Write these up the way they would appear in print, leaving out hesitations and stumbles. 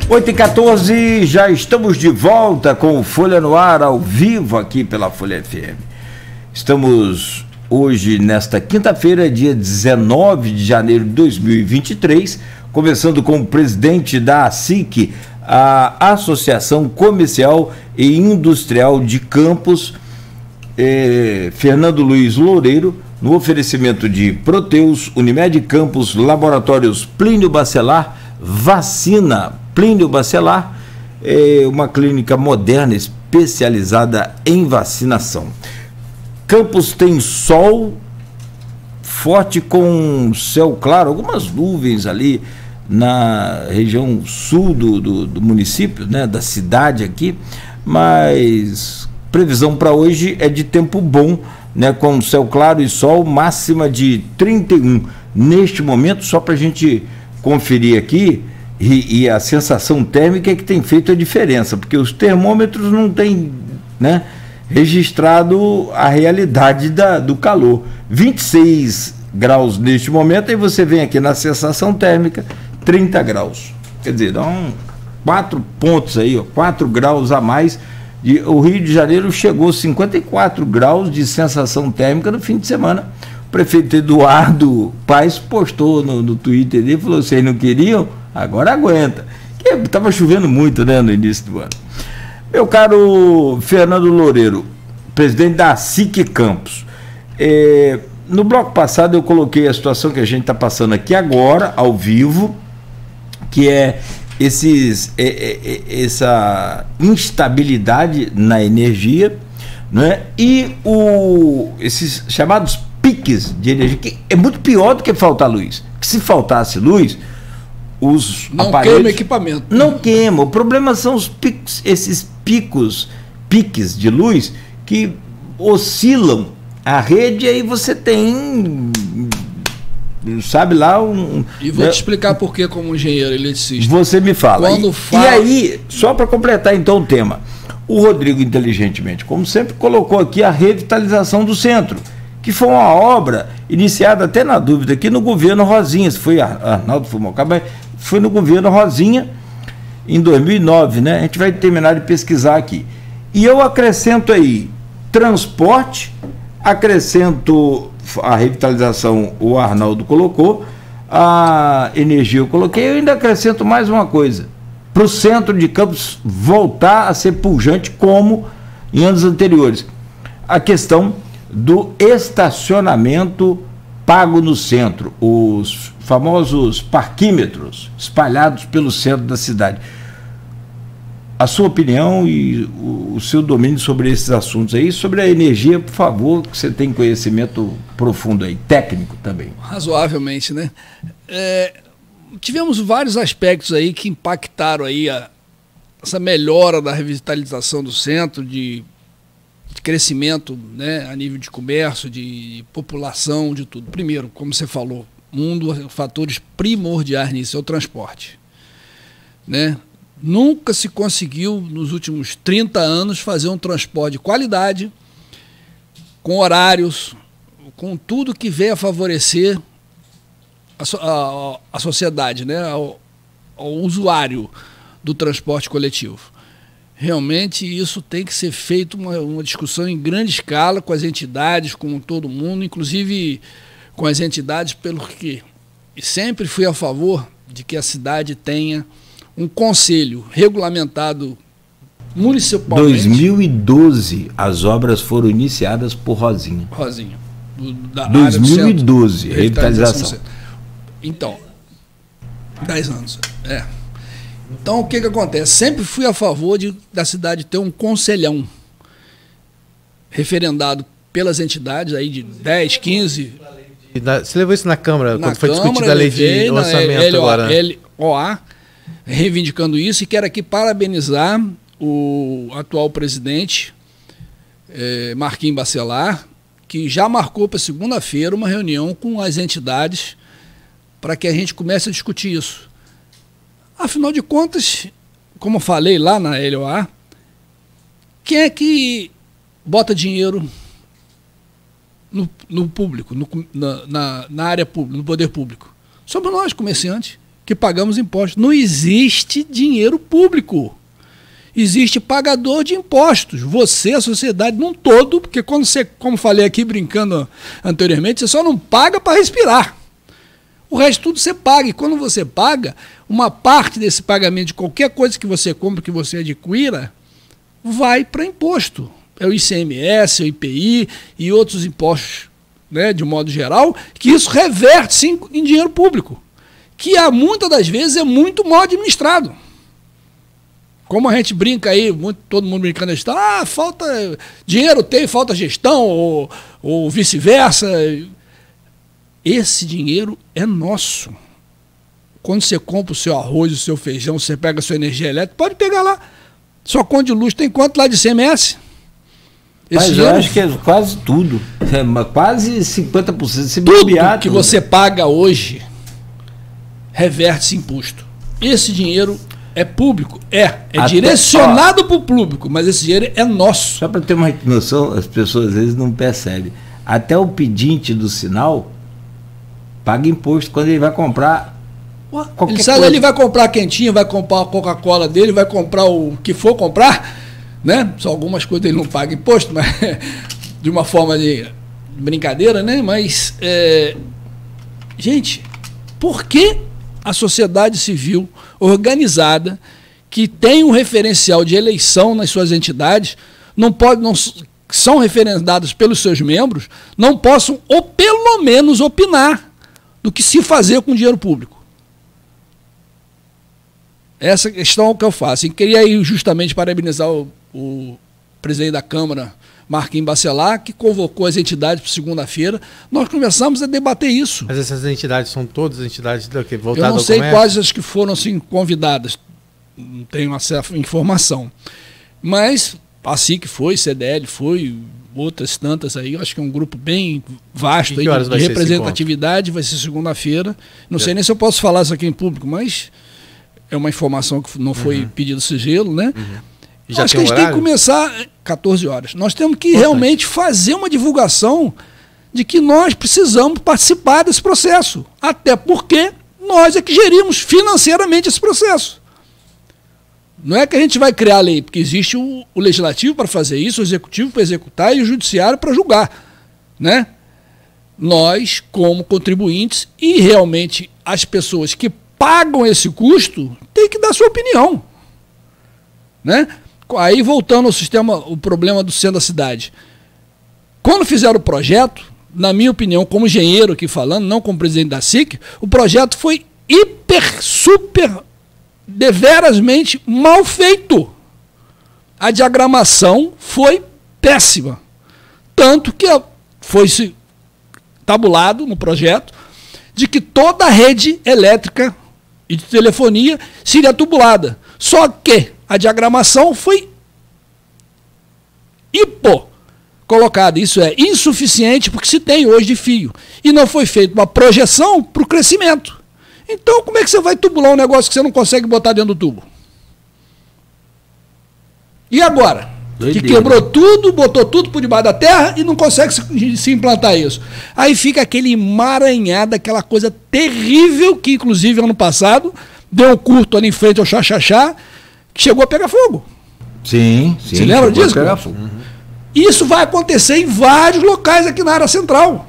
8h14, já estamos de volta com o Folha no Ar, ao vivo aqui pela Folha FM. Estamos hoje, nesta quinta-feira, dia 19 de janeiro de 2023, conversando com o presidente da ASIC, a Associação Comercial e Industrial de Campos, Fernando Luiz Loureiro, no oferecimento de Proteus, Unimed Campos, Laboratórios Plínio Bacelar, Vacina Plínio Bacelar, uma clínica moderna especializada em vacinação. Campos tem sol forte com céu claro, algumas nuvens ali na região sul do município, né, da cidade aqui, mas previsão para hoje é de tempo bom, né, com céu claro e sol, máxima de 31. Neste momento, só para a gente conferir aqui, e a sensação térmica é que tem feito a diferença, porque os termômetros não têm, né, registrado a realidade do calor. 26 graus neste momento, e você vem aqui na sensação térmica, 30 graus. Quer dizer, dá 4 pontos aí, 4 graus a mais. O Rio de Janeiro chegou a 54 graus de sensação térmica no fim de semana. O prefeito Eduardo Paes postou no Twitter dele, falou: vocês não queriam? Agora aguenta. Estava chovendo muito, né, no início do ano. Meu caro Fernando Loureiro, presidente da ASIC Campos, no bloco passado eu coloquei a situação que a gente está passando aqui agora, ao vivo, que é essa instabilidade na energia, né? E esses chamados piques de energia, que é muito pior do que faltar luz. Que se faltasse luz, os não aparelhos queima equipamento. Não queima. O problema são os piques, esses piques de luz que oscilam a rede, e aí você tem, sabe lá, E vou te explicar por que, como engenheiro eletricista. Você me fala. Quando e aí, só para completar então o tema, o Rodrigo, inteligentemente, como sempre, colocou aqui a revitalização do centro, que foi uma obra iniciada, até na dúvida, aqui no governo Rosinha, se foi Arnaldo Fumoca, mas foi no governo Rosinha, em 2009, né? A gente vai terminar de pesquisar aqui. E eu acrescento aí transporte, acrescento a revitalização, o Arnaldo colocou, a energia eu coloquei, eu ainda acrescento mais uma coisa, para o centro de Campos voltar a ser pujante como em anos anteriores, a questão do estacionamento pago no centro, os famosos parquímetros espalhados pelo centro da cidade. A sua opinião e o seu domínio sobre esses assuntos aí, sobre a energia, por favor, que você tem conhecimento profundo aí, técnico também. Razoavelmente, né? Tivemos vários aspectos aí que impactaram aí essa melhora da revitalização do centro, de crescimento, né, a nível de comércio, de população, de tudo. Primeiro, como você falou, um dos fatores primordiais nisso é o transporte, né? Nunca se conseguiu, nos últimos 30 anos, fazer um transporte de qualidade, com horários, com tudo que venha a favorecer a sociedade, né? ao usuário do transporte coletivo. Realmente isso tem que ser feito uma discussão em grande escala com as entidades, com todo mundo, inclusive com as entidades, pelo que sempre fui a favor de que a cidade tenha um conselho regulamentado municipalmente. 2012 as obras foram iniciadas por Rosinha. Rosinha. Da 2012, área do revitalização. Então, 10 anos. Então, o que acontece? Sempre fui a favor da cidade ter um conselhão referendado pelas entidades aí de 10, 15. Você levou isso na Câmara, quando foi discutida a lei de orçamento agora? LOA, reivindicando isso, e quero aqui parabenizar o atual presidente, Marquinhos Bacelar, que já marcou para segunda-feira uma reunião com as entidades para que a gente comece a discutir isso. Afinal de contas, como eu falei lá na LOA, quem é que bota dinheiro no público, na área pública, no poder público? Somos nós, comerciantes. que pagamos impostos. Não existe dinheiro público. Existe pagador de impostos. Você, a sociedade num todo, porque quando você, como falei aqui brincando anteriormente, você só não paga para respirar. O resto tudo você paga. E quando você paga, uma parte desse pagamento de qualquer coisa que você compra, que você adquira, vai para imposto. É o ICMS, o IPI e outros impostos, né, de modo geral, que isso reverte sim em dinheiro público, que muitas das vezes é muito mal administrado. Como a gente brinca aí, todo mundo brincando, falta dinheiro, falta gestão, ou vice-versa. Esse dinheiro é nosso. Quando você compra o seu arroz, o seu feijão, você pega a sua energia elétrica, pode pegar lá. Sua conta de luz tem quanto lá de ICMS? Mas eu acho que é quase tudo. Quase 50%. Se tudo que você paga hoje reverte-se imposto. Esse dinheiro é público? É direcionado para o público, mas esse dinheiro é nosso. Só para ter uma noção, as pessoas às vezes não percebem. Até o pedinte do sinal paga imposto quando ele vai comprar qualquer coisa. Ele vai comprar quentinho, vai comprar a Coca-Cola dele, vai comprar o que for comprar, né? Só algumas coisas ele não paga imposto, mas de uma forma de brincadeira, né? Mas, gente, por que a sociedade civil organizada, que tem um referencial de eleição nas suas entidades, são referendadas pelos seus membros, não possam, ou pelo menos, opinar do que se fazer com o dinheiro público? Essa questão é o que eu faço. E queria aí justamente parabenizar o presidente da Câmara, Marquinhos Bacelar, que convocou as entidades para segunda-feira. Nós começamos a debater isso. Mas essas entidades são todas entidades voltadas ao comércio? Eu não sei quais as que foram assim, convidadas, não tenho essa informação. Mas a SIC foi, CDL foi, outras tantas aí, eu acho que é um grupo bem vasto aí, de representatividade, vai ser segunda-feira. Não sei nem se eu posso falar isso aqui em público, mas é uma informação que não foi pedido sigilo, né? Já acho que a gente tem que começar 14 horas. Nós temos que realmente fazer uma divulgação de que nós precisamos participar desse processo. Até porque nós é que gerimos financeiramente esse processo. Não é que a gente vai criar a lei, porque existe o legislativo para fazer isso, o executivo para executar e o judiciário para julgar, né? Nós, como contribuintes, e realmente as pessoas que pagam esse custo, têm que dar sua opinião, né? Aí, voltando ao sistema, o problema do centro da cidade. Quando fizeram o projeto, na minha opinião, como engenheiro aqui falando, não como presidente da SIC, o projeto foi super, deverasmente mal feito. A diagramação foi péssima. Tanto que foi-se tabulado no projeto de que toda a rede elétrica e de telefonia seria tubulada. Só que a diagramação foi colocada. Isso é insuficiente porque se tem hoje de fio. E não foi feita uma projeção para o crescimento. Então, como é que você vai tubular um negócio que você não consegue botar dentro do tubo? E agora? Que quebrou tudo, botou tudo por debaixo da terra e não consegue se implantar isso. Aí fica aquele emaranhado, aquela coisa terrível que, inclusive, ano passado, deu um curto ali em frente ao Xaxaxá, que chegou a pegar fogo. Sim. Você lembra disso? Pegar fogo. Isso vai acontecer em vários locais aqui na área central.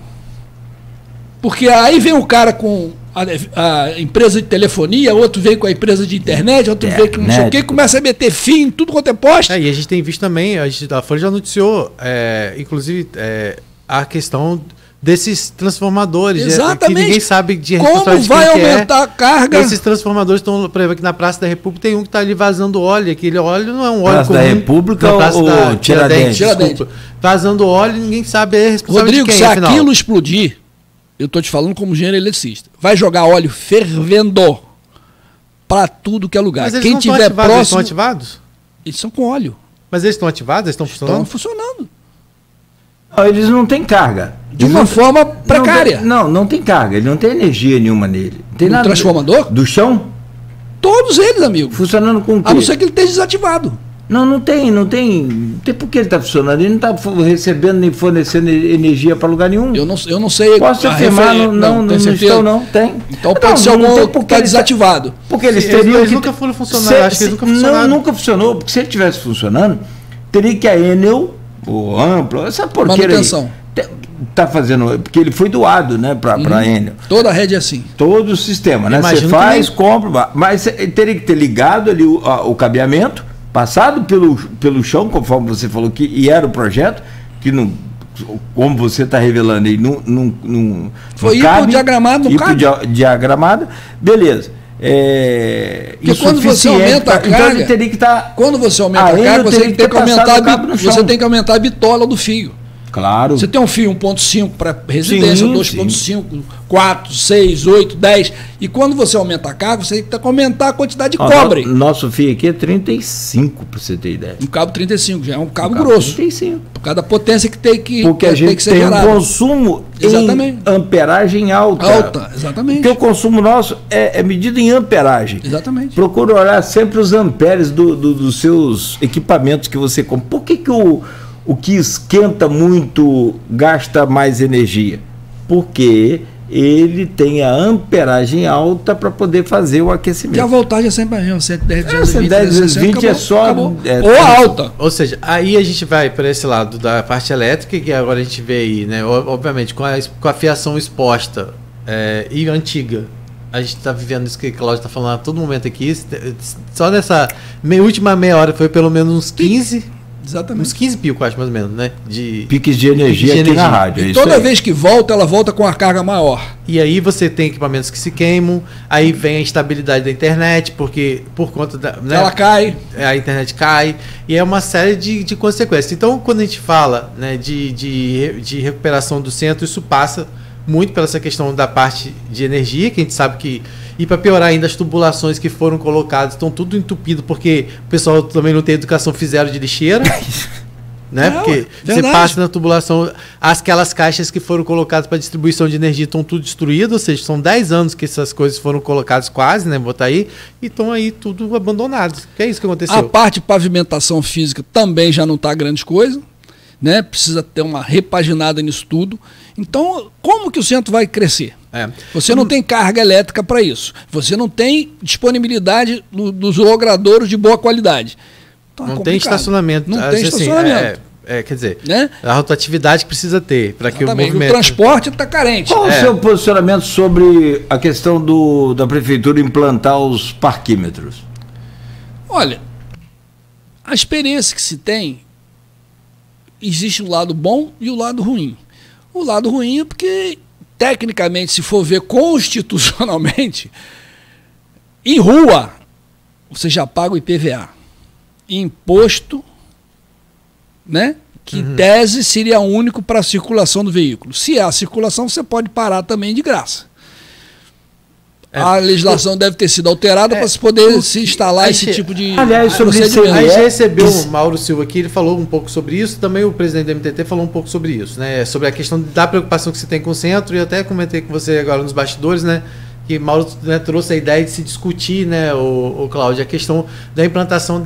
Porque aí vem o cara com a empresa de telefonia, outro vem com a empresa de internet, outro vem com não sei o quê, começa a meter fim em tudo quanto é poste. E a gente tem visto também, a Folha já noticiou, inclusive, a questão desses transformadores. Exatamente. Que ninguém sabe de como vai aumentar a carga. Esses transformadores estão, por exemplo, aqui na Praça da República tem um que está ali vazando óleo. Aquele óleo não é um óleo Praça comum. Da República ou Tiradentes? Vazando óleo e ninguém sabe a responsabilidade. Rodrigo, de quem, se aquilo explodir, eu estou te falando como engenheiro eletricista, vai jogar óleo fervendo para tudo que é lugar. Mas eles quem não tiver ativados, próximo, eles estão ativados? Eles são com óleo. Mas eles estão ativados? Eles estão funcionando? Estão funcionando. Não, eles não têm carga. De uma forma precária. Não tem carga. Ele não tem energia nenhuma nele. Não tem nada. Transformador? Do chão? Todos eles, amigo. Funcionando com o quê? A não ser que ele esteja desativado. Não tem por que ele está funcionando. Ele não está recebendo nem fornecendo energia para lugar nenhum. Eu não sei. Posso afirmar, não estão, não. Tem. Então pode ser algum que está desativado. Porque eles teriam eles nunca foram funcionar. Acho que eles nunca funcionaram. Nunca funcionou, porque se ele estivesse funcionando, teria que a Enel, o Amplo, essa porqueira manutenção. Está fazendo, porque ele foi doado, né, para a Enel. Toda a rede é assim. Todo o sistema, né? Você faz, compra, mas teria que ter ligado ali o cabeamento, passado pelo chão, conforme você falou que e era o projeto, que não, como você está revelando aí, não foi hipodiagramado, no cabe. Diagramado, beleza. Porque quando você aumenta a carga, então ele teria que estar. Quando você aumenta a carga, você tem que aumentar a bitola do fio. Claro. Você tem um fio 1.5 para residência, 2.5, 4, 6, 8, 10. E quando você aumenta a carga, você tem que aumentar a quantidade de cobre. Nosso fio aqui é 35, para você ter ideia. Um cabo 35, já é um cabo grosso. 35. Por causa da potência que tem que Porque a gente tem um consumo em amperagem alta. Alta, exatamente. Porque o consumo nosso é medido em amperagem. Exatamente. Procura olhar sempre os amperes dos seus equipamentos que você compra. Por que o que esquenta muito gasta mais energia? Porque ele tem a amperagem alta para poder fazer o aquecimento. E a voltagem é sempre a mesma, 110, 220, 220 é só... ou alta. Ou seja, aí a gente vai para esse lado da parte elétrica, que agora a gente vê aí, né? Obviamente, com a fiação exposta e antiga, a gente está vivendo isso que a Cláudia está falando a todo momento aqui. Só nessa última meia hora foi pelo menos uns 15... Exatamente. Uns 15 picos, acho, mais ou menos, né? Piques de energia aqui na rádio. E toda vez que volta, ela volta com a carga maior. E aí você tem equipamentos que se queimam, aí vem a instabilidade da internet, porque por conta da... Né, ela cai. A internet cai, e é uma série de consequências. Então, quando a gente fala, né, de recuperação do centro, isso passa muito pela essa questão da parte de energia, que a gente sabe que... E para piorar ainda, as tubulações que foram colocadas estão tudo entupido, porque o pessoal também não tem educação, fizeram de lixeira. Né? Porque você passa na tubulação, aquelas caixas que foram colocadas para distribuição de energia estão tudo destruídas, ou seja, são 10 anos que essas coisas foram colocadas quase, né? Botar aí, e estão aí tudo abandonados. Que é isso que aconteceu. A parte de pavimentação física também já não está grande coisa, né? Precisa ter uma repaginada nisso tudo. Então, como que o centro vai crescer? Você não tem carga elétrica para isso. Você não tem disponibilidade dos logradouros de boa qualidade. Então, não tem estacionamento. Não tem estacionamento. Quer dizer, né? A rotatividade que precisa ter para que o movimento... O transporte está carente. Qual o seu posicionamento sobre a questão da prefeitura implantar os parquímetros? Olha, a experiência que se tem, existe o lado bom e o lado ruim. O lado ruim é porque, tecnicamente, se for ver constitucionalmente, em rua, você já paga o IPVA. Imposto, né? Que em tese seria único para a circulação do veículo. Se é a circulação, você pode parar também de graça. A legislação deve ter sido alterada para se poder se instalar esse tipo de procedimento. A gente recebeu o Mauro Silva aqui, ele falou um pouco sobre isso, também o presidente do MTT falou um pouco sobre isso, né? Sobre a questão da preocupação que você tem com o centro, e eu até comentei com você agora nos bastidores, né? Que Mauro, né, trouxe a ideia de se discutir, né, o Cláudio, a questão da implantação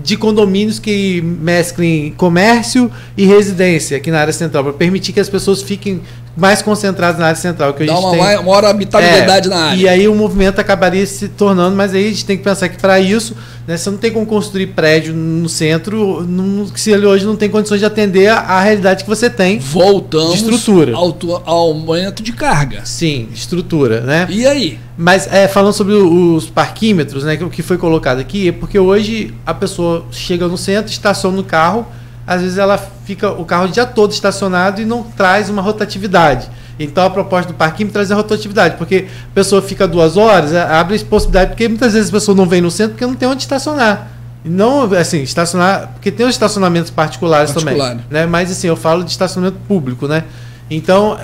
de condomínios que mesclem comércio e residência aqui na área central, para permitir que as pessoas fiquem mais concentradas na área central. Que dá uma maior habitabilidade na área. E aí o movimento acabaria se tornando, mas aí a gente tem que pensar que para isso, né, você não tem como construir prédio no centro se ele hoje não tem condições de atender a realidade que você tem. Voltamos de estrutura. Ao aumento de carga. Sim, estrutura, né? E aí? Mas falando sobre os parquímetros, né, que o que foi colocado aqui, é porque hoje a pessoa chega no centro, estaciona o carro, às vezes ela fica o carro o dia todo estacionado e não traz uma rotatividade. Então a proposta do parquímetro traz a rotatividade, porque a pessoa fica 2 horas, abre a possibilidade, porque muitas vezes a pessoa não vem no centro porque não tem onde estacionar. Não, assim, estacionar, porque tem os estacionamentos particulares também, né? Mas assim, eu falo de estacionamento público, né? Então,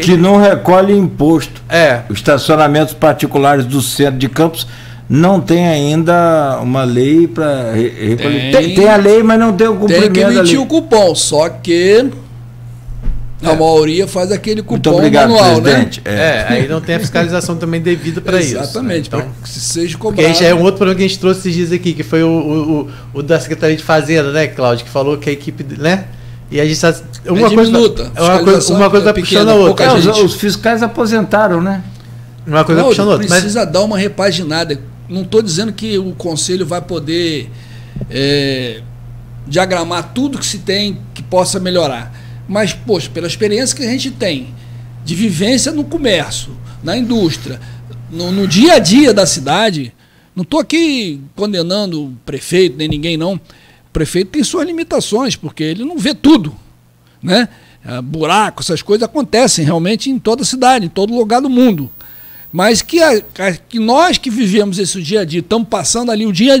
que não recolhe imposto. Os estacionamentos particulares do centro de Campos não tem ainda uma lei para recolher. Tem a lei, mas não tem o cumprimento da lei. Tem que emitir o cupom, só que A maioria faz aquele cupom Muito obrigado, manual, presidente. né? Aí não tem a fiscalização também devida para isso. Exatamente, Né? para que seja Porque cobrado. já é um outro problema que a gente trouxe esses dias aqui, que foi o da Secretaria de Fazenda, né, Cláudio, que falou que a equipe, né? E a gente está... Uma coisa vai puxando a outra. Os fiscais aposentaram, né? Uma coisa vai puxando a outra. Precisa dar uma repaginada. Não estou dizendo que o Conselho vai poder diagramar tudo que se tem que possa melhorar. Mas, poxa, pela experiência que a gente tem de vivência no comércio, na indústria, no dia a dia da cidade, não estou aqui condenando o prefeito, nem ninguém não. O prefeito tem suas limitações, porque ele não vê tudo, né? Buraco, essas coisas acontecem realmente em toda a cidade, em todo lugar do mundo. Mas que nós que vivemos esse dia a dia, estamos passando ali o dia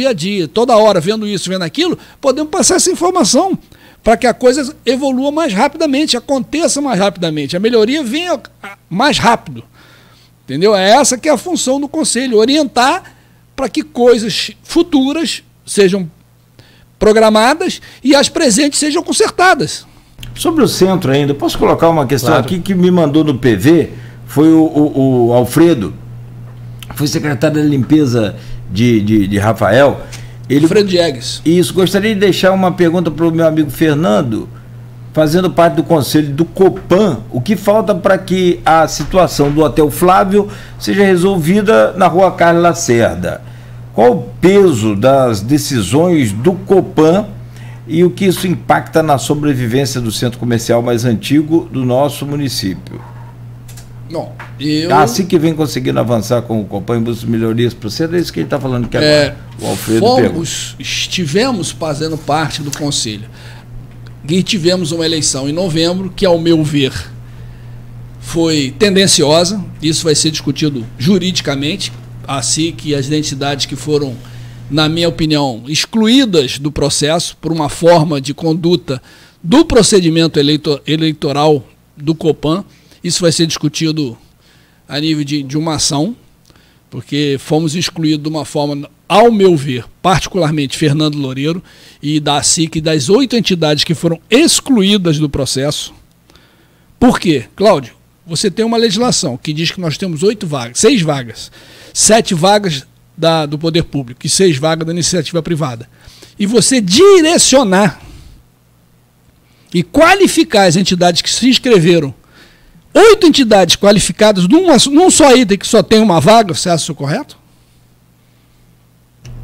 a dia, toda hora, vendo isso, vendo aquilo, podemos passar essa informação para que a coisa evolua mais rapidamente, aconteça mais rapidamente, a melhoria venha mais rápido. Entendeu? É essa que é a função do Conselho, orientar para que coisas futuras sejam programadas e as presentes sejam consertadas. Sobre o centro ainda, posso colocar uma questão aqui que me mandou no PV, foi o Alfredo, foi secretário da limpeza de Rafael. Alfredo Diegues. Isso, gostaria de deixar uma pergunta para o meu amigo Fernando, fazendo parte do conselho do Copan, o que falta para que a situação do Hotel Flávio seja resolvida na Rua Carlos Lacerda? Qual o peso das decisões do Copan e o que isso impacta na sobrevivência do centro comercial mais antigo do nosso município? Não, assim que vem conseguindo avançar com o Copan em busca de melhorias para o centro, é isso que a gente está falando que agora o Alfredo estivemos fazendo parte do conselho e tivemos uma eleição em novembro que, ao meu ver, foi tendenciosa. Isso vai ser discutido juridicamente, assim que as entidades que foram, na minha opinião, excluídas do processo por uma forma de conduta do procedimento eleitoral do Copan. Isso vai ser discutido a nível de uma ação, porque fomos excluídos de uma forma, ao meu ver, particularmente Fernando Loureiro, e da SIC, das 8 entidades que foram excluídas do processo. Por quê? Cláudio, você tem uma legislação que diz que nós temos 6 vagas, 7 vagas do poder público e 6 vagas da iniciativa privada. E você direcionar e qualificar as entidades que se inscreveram, 8 entidades qualificadas num só item que só tem uma vaga, você acha isso correto?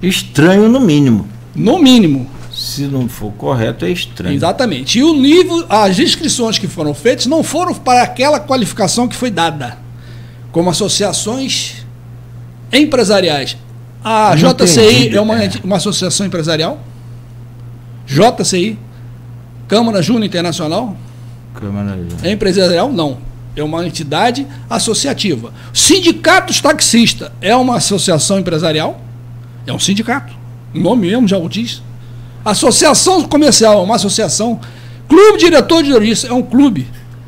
Estranho, no mínimo. No mínimo. Se não for correto, é estranho. Exatamente. E o nível, as inscrições que foram feitas não foram para aquela qualificação que foi dada, como associações empresariais. A JCI é uma associação empresarial? JCI? Câmara Júnior Internacional? Câmara Júnior. É empresarial? Não. É uma entidade associativa. Sindicatos Taxistas é uma associação empresarial? É um sindicato. O nome mesmo já o diz. Associação Comercial é uma associação. Clube Diretor de Lojistas é um clube.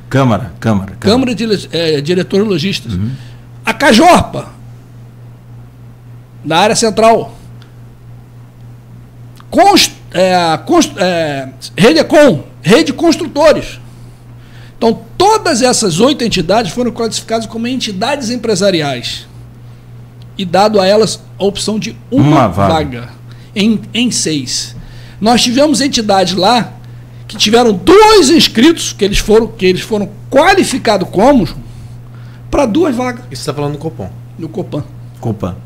Câmara de Diretores Lojistas. Uhum. A Cajorpa, na área central. Redecom, Rede Construtores. Então, todas essas 8 entidades foram classificadas como entidades empresariais e dado a elas a opção de uma vaga em 6. Nós tivemos entidades lá que tiveram 2 inscritos que eles foram qualificados como para 2 vagas. Isso está falando do Copan. No Copan. Copan.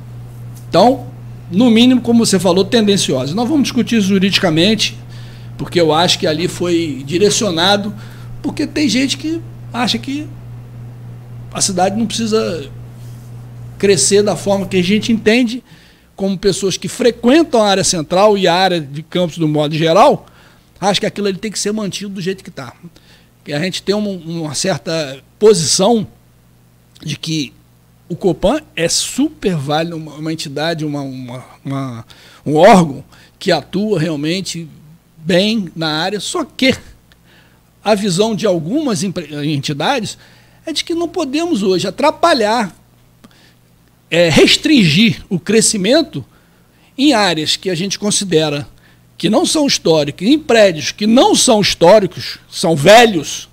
Então, no mínimo, como você falou, tendenciosa. Nós vamos discutir isso juridicamente, porque eu acho que ali foi direcionado. Porque tem gente que acha que a cidade não precisa crescer da forma que a gente entende, como pessoas que frequentam a área central e a área de campos do modo geral, acho que aquilo ali tem que ser mantido do jeito que está. A gente tem uma certa posição de que o Copan é super válido, uma entidade, um órgão que atua realmente bem na área, só que a visão de algumas entidades é de que não podemos hoje atrapalhar, restringir o crescimento em áreas que a gente considera que não são históricas, em prédios que não são históricos, são velhos,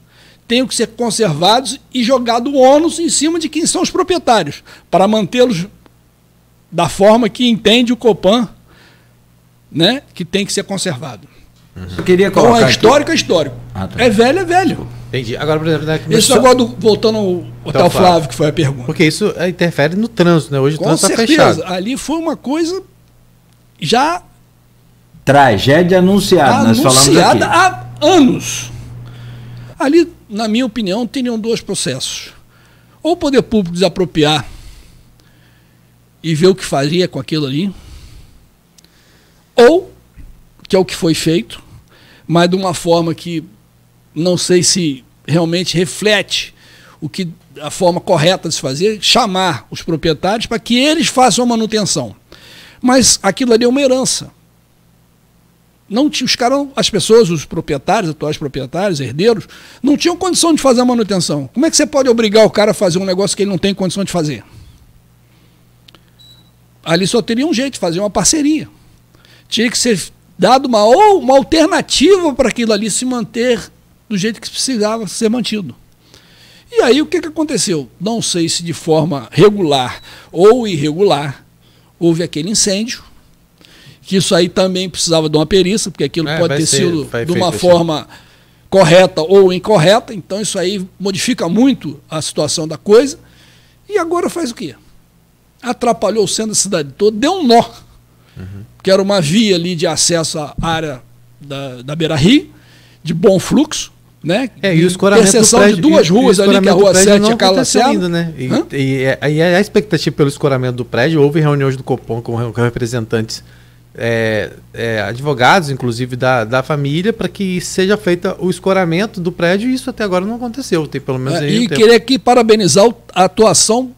tenham que ser conservados e jogado o ônus em cima de quem são os proprietários, para mantê-los da forma que entende o Copan, né, que tem que ser conservado. Eu queria Então colocar é histórico, é histórico. Ah, tá. É velho, é velho. Entendi. Agora, por exemplo, né, Isso agora, voltando ao Hotel Flávio, que foi a pergunta. porque isso interfere no trânsito, né? Hoje o Com trânsito está certeza, fechado. ali foi uma coisa já tragédia anunciada, nós falamos anunciada aqui. há anos. Ali, na minha opinião, teriam dois processos. Ou o poder público desapropriar e ver o que faria com aquilo ali, ou, que é o que foi feito, mas de uma forma que não sei se realmente reflete a forma correta de se fazer, chamar os proprietários para que eles façam a manutenção. Mas aquilo ali é uma herança. Não tinha, as pessoas, os proprietários, atuais proprietários, herdeiros, não tinham condição de fazer a manutenção. Como é que você pode obrigar o cara a fazer um negócio que ele não tem condição de fazer? Ali só teria um jeito de fazer uma parceria. Tinha que ser dado uma alternativa para aquilo ali se manter do jeito que precisava ser mantido. E aí o que aconteceu? Não sei se de forma regular ou irregular houve aquele incêndio, que isso aí também precisava de uma perícia, porque aquilo pode ter sido de uma forma correta ou incorreta, então isso aí modifica muito a situação da coisa. E agora faz o quê? Atrapalhou o centro da cidade toda, deu um nó, que era uma via ali de acesso à área da Beira-Rio, de bom fluxo, né? E o escoramento interseção do prédio, de duas ruas ali, que é a Rua 7 e a Carla Serra. Ainda, né? E a expectativa pelo escoramento do prédio, houve reuniões do Copan com representantes, advogados, inclusive da família, para que seja feita o escoramento do prédio, e isso até agora não aconteceu. Tem pelo menos aí e queria aqui parabenizar a atuação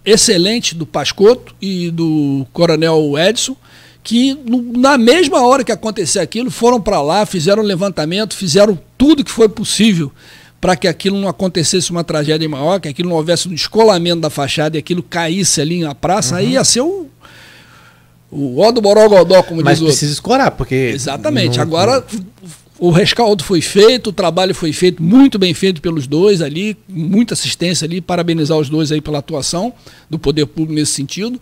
excelente do Pascotto e do Coronel Edson, que na mesma hora que aconteceu aquilo, foram para lá, fizeram levantamento, fizeram tudo que foi possível para que aquilo não acontecesse uma tragédia maior, que aquilo não houvesse um descolamento da fachada e aquilo caísse ali na praça, aí ia ser o ó do Borogodó, como Mas diz o outro. precisa escorar, porque... Exatamente. Agora o rescaldo foi feito, o trabalho foi feito, muito bem feito pelos dois ali, muita assistência ali, parabenizar os dois aí pela atuação do poder público nesse sentido.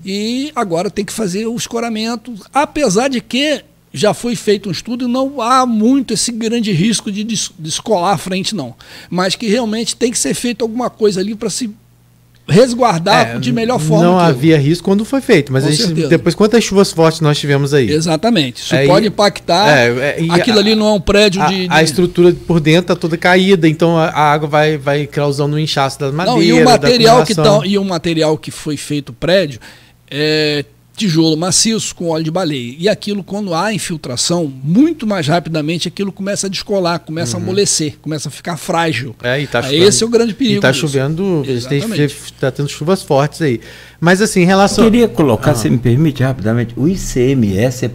E agora tem que fazer o escoramento, apesar de que já foi feito um estudo e não há muito esse grande risco de descolar a frente, não. Mas que realmente tem que ser feito alguma coisa ali para se resguardar de melhor forma. Não havia risco quando foi feito, mas depois quantas chuvas fortes nós tivemos aí? Exatamente. Isso pode impactar. Aquilo ali não é um prédio A estrutura por dentro está toda caída, então a água vai causando um inchaço das madeiras. Não, e o material que foi feito o prédio é tijolo maciço com óleo de baleia. E aquilo, quando há infiltração, muito mais rapidamente aquilo começa a descolar, começa a amolecer, começa a ficar frágil. Esse é o grande perigo. Está chovendo, está tendo chuvas fortes aí. Mas assim, em relação... Eu queria colocar, se me permite rapidamente, o ICMS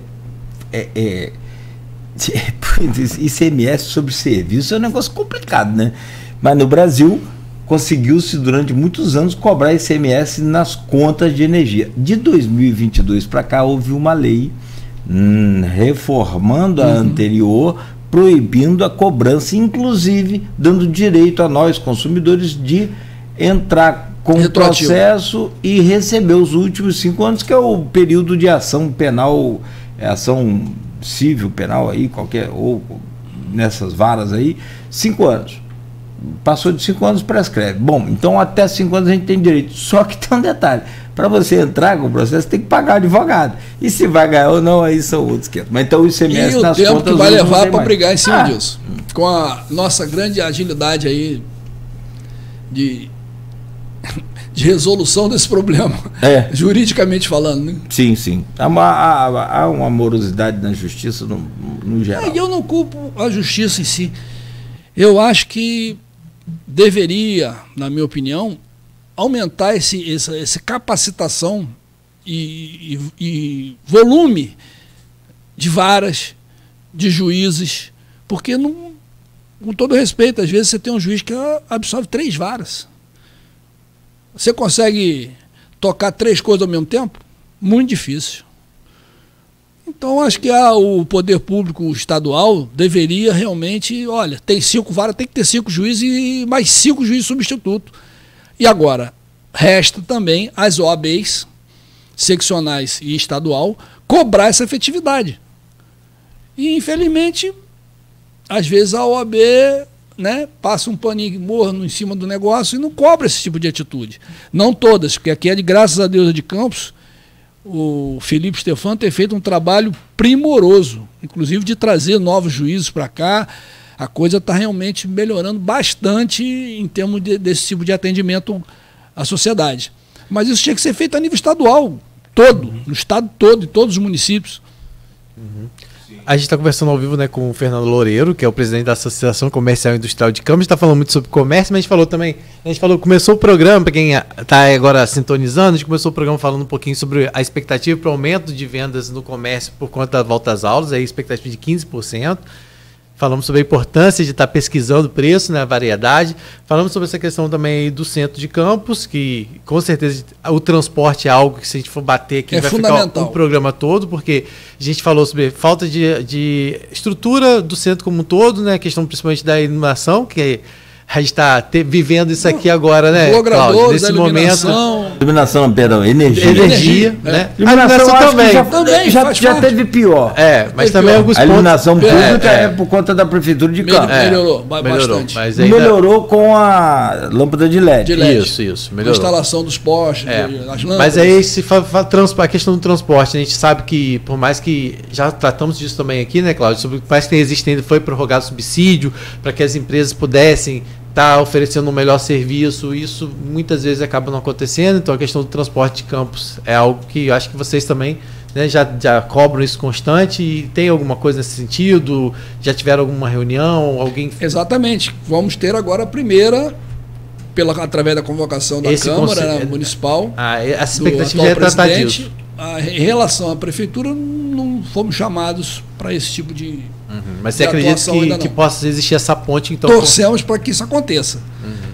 ICMS sobre serviço é um negócio complicado, né? Mas no Brasil conseguiu-se durante muitos anos cobrar ICMS nas contas de energia. De 2022 para cá houve uma lei reformando a anterior, proibindo a cobrança, inclusive dando direito a nós consumidores de entrar com o processo e receber os últimos 5 anos, que é o período de ação penal, ação civil penal aí, ou nessas varas aí, 5 anos. Passou de 5 anos, prescreve. Bom, então até 5 anos a gente tem direito. Só que tem um detalhe: para você entrar com o processo, tem que pagar o advogado. E se vai ganhar ou não, aí são outros 500. Mas então o ICMS nas contas... E o tempo que vai levar para brigar em cima disso. Com a nossa grande agilidade aí de resolução desse problema. Juridicamente falando, né? Sim, sim. Há uma morosidade na justiça no geral. E eu não culpo a justiça em si. Eu acho que deveria, na minha opinião, aumentar essa capacitação e volume de varas, de juízes, porque, com todo respeito, às vezes você tem um juiz que absorve 3 varas. Você consegue tocar 3 coisas ao mesmo tempo? Muito difícil. Então, acho que o poder público estadual deveria realmente, olha, tem 5 varas, tem que ter 5 juízes e mais 5 juízes substitutos. E agora, resta também as OABs, seccionais e estadual, cobrar essa efetividade. E, infelizmente, às vezes a OAB, né, passa um paninho morno em cima do negócio e não cobra esse tipo de atitude. Não todas, porque aqui é de graças a Deus de Campos, o Felipe Stefan tem feito um trabalho primoroso, inclusive de trazer novos juízes para cá. A coisa está realmente melhorando bastante em termos desse tipo de atendimento à sociedade. Mas isso tinha que ser feito a nível estadual, todo, no estado todo, em todos os municípios. A gente está conversando ao vivo, né, com o Fernando Loureiro, que é o presidente da Associação Comercial e Industrial de Campos. A gente está falando muito sobre comércio, mas a gente falou também, começou o programa, para quem está agora sintonizando, a gente começou o programa falando um pouquinho sobre a expectativa para o aumento de vendas no comércio por conta da volta às aulas, aí expectativa de 15%. Falamos sobre a importância de estar pesquisando o preço, né, a variedade. Falamos sobre essa questão também do centro de Campos, que com certeza o transporte é algo que, se a gente for bater aqui, vai ficar o programa todo, porque a gente falou sobre falta de estrutura do centro como um todo, né, a questão principalmente da iluminação, que a gente está vivendo isso aqui agora, né, Cláudio? Nesse momento. Iluminação, perdão, energia. Né? Iluminação também já teve pior. Mas também alguns pontos. A iluminação pública é por conta da Prefeitura de Campos. Melhorou bastante. Mas ainda... Melhorou com a lâmpada de LED. Isso, melhorou. A instalação dos postes, as lâmpadas. Mas aí, se a questão do transporte, a gente sabe que, por mais que já tratamos disso também aqui, né, Cláudio, sobre por mais que existem, foi prorrogado subsídio para que as empresas pudessem estar oferecendo um melhor serviço, isso muitas vezes acaba não acontecendo. Então a questão do transporte de Campos é algo que eu acho que vocês também, né, já cobram isso constante. E tem alguma coisa nesse sentido? Já tiveram alguma reunião? Exatamente. Vamos ter agora a primeira, através da convocação da Câmara Municipal. Essa expectativa já é tratar disso. Em relação à Prefeitura, não fomos chamados para esse tipo de... Mas você acredita que possa existir essa ponte? Então, torcemos para que isso aconteça.